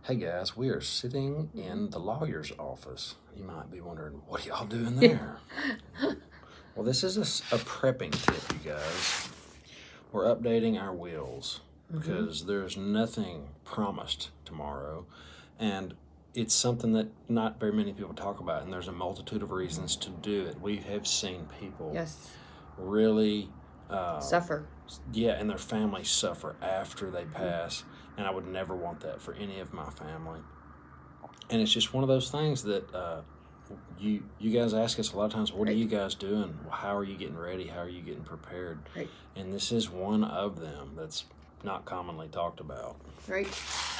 Hey guys, we are sitting in the lawyer's office. You might be wondering, what are y'all doing there? Well, this is a prepping tip, you guys. We're updating our wills because there's nothing promised tomorrow, and it's something that not very many people talk about, and there's a multitude of reasons to do it. We have seen people Yes. really Suffer. and their families suffer after they pass, and I would never want that for any of my family. And it's just one of those things that you guys ask us a lot of times, what are you guys doing? How are you getting ready? How are you getting prepared? Right. And this is one of them that's not commonly talked about. Right.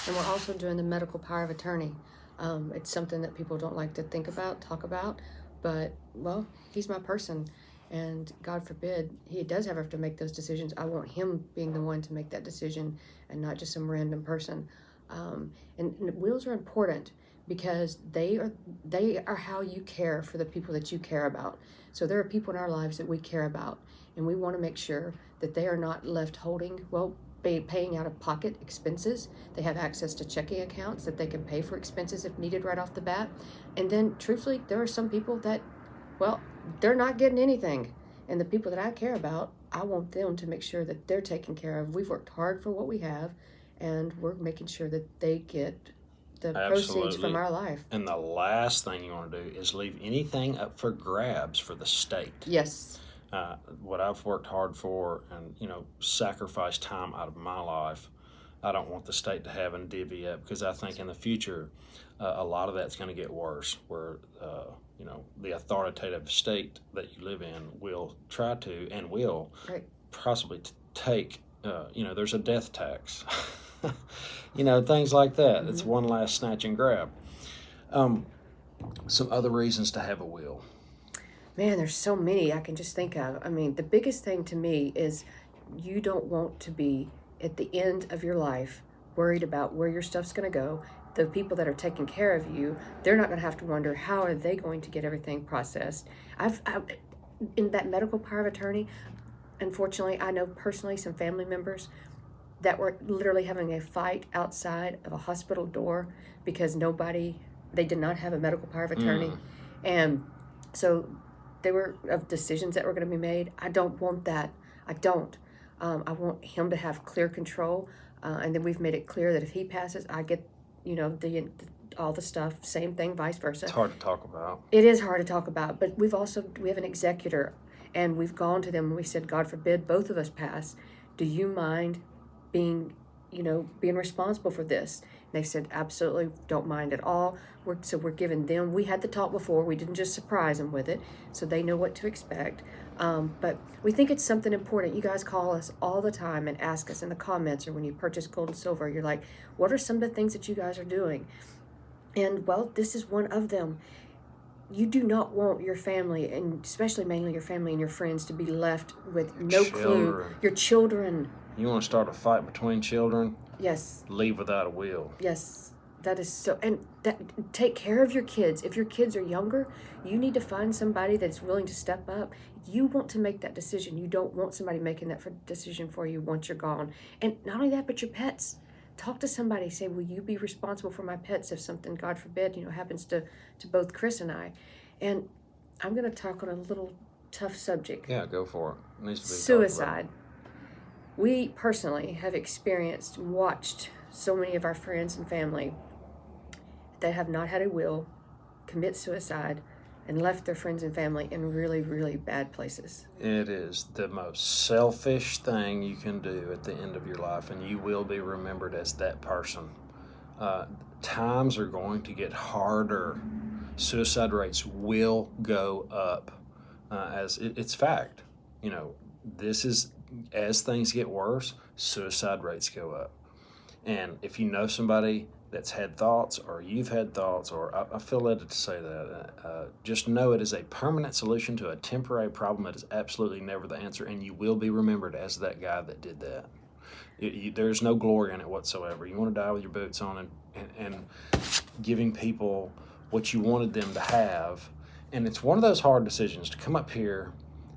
And we're also doing the medical power of attorney. It's something that people don't like to think about, talk about, but, well, he's my person. And God forbid, he does have to make those decisions. I want him being the one to make that decision and not just some random person. And wills are important because they are how you care for the people that you care about. So there are people in our lives that we care about, and we want to make sure that they are not left holding, paying out of pocket expenses. They have access to checking accounts that they can pay for expenses if needed right off the bat. And then, truthfully, there are some people that, they're not getting anything. And the people that I care about, I want them to make sure that they're taken care of. We've worked hard for what we have, and we're making sure that they get the proceeds from our life. And the last thing you want to do is leave anything up for grabs for the state. Yes. What I've worked hard for and, sacrificed time out of my life, I don't want the state to have and divvy up, because I think in the future, a lot of that's going to get worse, where, the authoritative state that you live in will try to and will possibly take, there's a death tax, things like that. It's one last snatch and grab. Some other reasons to have a will. Man, there's so many I can just think of. I mean, the biggest thing to me is you don't want to be at the end of your life worried about where your stuff's going to go. The people that are taking care of you, they're not going to have to wonder how are they going to get everything processed. I've in that medical power of attorney, unfortunately, I know personally some family members that were literally having a fight outside of a hospital door because they did not have a medical power of attorney. And so there were decisions that were going to be made. I don't want that. I don't. I want him to have clear control. And then we've made it clear that if he passes, I get, all the stuff. Same thing, vice versa. It's hard to talk about. It is hard to talk about. But we have an executor, and we've gone to them and we said, God forbid both of us pass. Do you mind being responsible for this? And they said, absolutely, don't mind at all. We're giving them, we had the talk before, we didn't just surprise them with it, so they know what to expect. But we think it's something important. You guys call us all the time and ask us in the comments, or when you purchase gold and silver, you're like, what are some of the things that you guys are doing? And this is one of them. You do not want your family, and especially mainly your family and your friends, to be left with no clue. Your children. You want to start a fight between children? Yes. Leave without a will. Yes. That is so, and take care of your kids. If your kids are younger, you need to find somebody that's willing to step up. You want to make that decision. You don't want somebody making that decision for you once you're gone. And not only that, but your pets. Talk to somebody. Say, will you be responsible for my pets if something, God forbid, happens to both Chris and I? And I'm going to talk on a little tough subject. Yeah, go for it. It needs to be suicide. We personally have watched so many of our friends and family that have not had a will commit suicide and left their friends and family in really, really bad places. It is the most selfish thing you can do at the end of your life, and you will be remembered as that person. Times are going to get harder. Suicide rates will go up, as it's fact. This is, as things get worse, suicide rates go up. And if you know somebody that's had thoughts, or you've had thoughts, or I feel led to say that, just know it is a permanent solution to a temporary problem. It is absolutely never the answer, and you will be remembered as that guy that did that. There's no glory in it whatsoever. You want to die with your boots on and giving people what you wanted them to have. And it's one of those hard decisions to come up here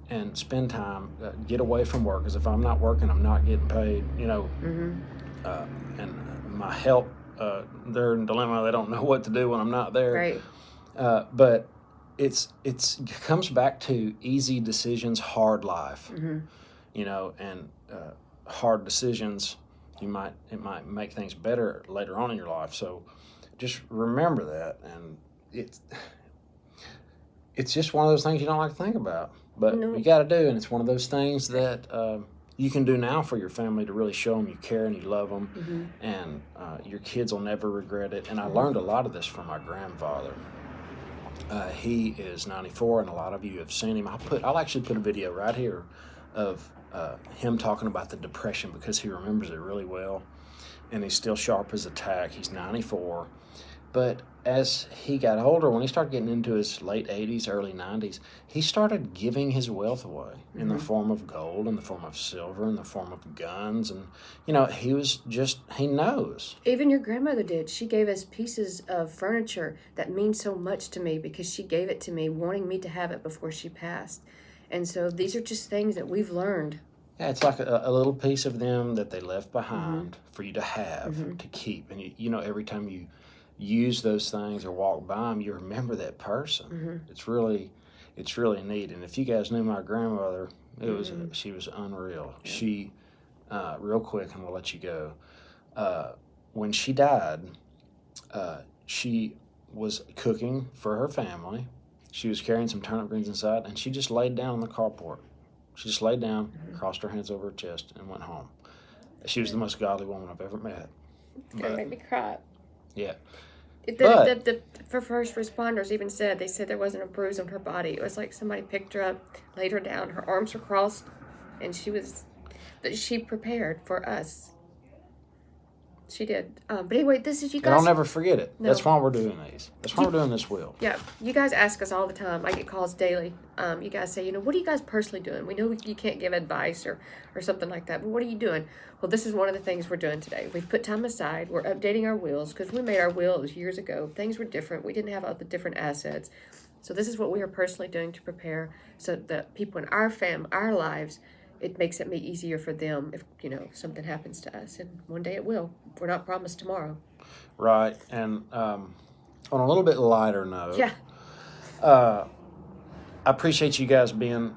and spend time, get away from work, because if I'm not working, I'm not getting paid, and my help they're in a dilemma. They don't know what to do when I'm not there. Right. But it comes back to easy decisions, hard life. Mm-hmm. You know, and hard decisions, it might make things better later on in your life. So just remember that, and it's just one of those things you don't like to think about, but you got to do, and it's one of those things that you can do now for your family to really show them you care and you love them, and your kids will never regret it. And I learned a lot of this from my grandfather. He is 94, and a lot of you have seen him. I'll actually put a video right here of him talking about the Depression, because he remembers it really well, and he's still sharp as a tack. He's 94. But as he got older, when he started getting into his late 80s, early 90s, he started giving his wealth away in the form of gold, in the form of silver, in the form of guns. And, you know, he knows. Even your grandmother did. She gave us pieces of furniture that mean so much to me, because she gave it to me wanting me to have it before she passed. And so these are just things that we've learned. Yeah, it's like a little piece of them that they left behind for you to have, to keep. And, you know, every time you use those things or walk by them, you remember that person. It's really neat. And if you guys knew my grandmother, she was unreal. She, real quick, and we'll let you go. When she died, she was cooking for her family. She was carrying some turnip greens inside, and she just laid down on the carport. She just laid down, crossed her hands over her chest, and went home. She was the most godly woman I've ever met. It's going to make me cry. Yeah. The first responders even said, they said there wasn't a bruise on her body. It was like somebody picked her up, laid her down, her arms were crossed, and she prepared for us. She did. But anyway, this is you guys. And I'll never forget it. No. That's why we're doing these. That's why we're doing this wheel. Yeah. You guys ask us all the time. I get calls daily. You guys say, what are you guys personally doing? We know you can't give advice or something like that, but what are you doing? Well, this is one of the things we're doing today. We've put time aside. We're updating our wheels, because we made our wheels years ago. Things were different. We didn't have all the different assets. So this is what we are personally doing to prepare so that people in our lives, it makes it easier for them if, something happens to us. And one day it will. We're not promised tomorrow. Right. And on a little bit lighter note. Yeah. I appreciate you guys being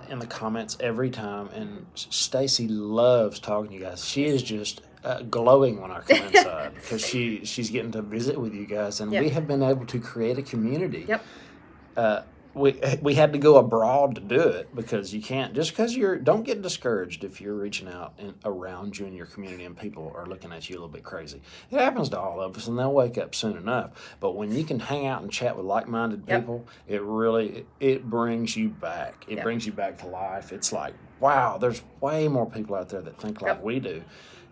in the comments every time. And Stacey loves talking to you guys. She is just glowing when I come inside, because she's getting to visit with you guys. And we have been able to create a community. Yep. We had to go abroad to do it, because you can't, just because don't get discouraged if you're reaching out around you in your community and people are looking at you a little bit crazy. It happens to all of us, and they'll wake up soon enough. But when you can hang out and chat with like-minded people, it brings you back. It brings you back to life. It's like, wow, there's way more people out there that think like we do.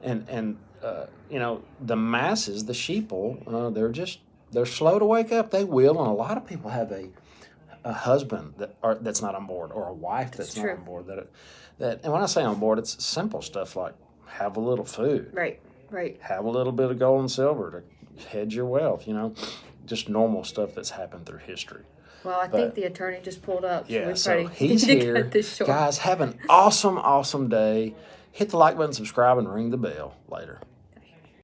And the masses, the sheeple, they're slow to wake up. They will, and a lot of people have a husband that's not on board, or a wife that's not on board. And when I say on board, it's simple stuff like have a little food, right, have a little bit of gold and silver to hedge your wealth. Just normal stuff that's happened through history. Well, I think the attorney just pulled up. So he's here. Guys, have an awesome day. Hit the like button, subscribe, and ring the bell later.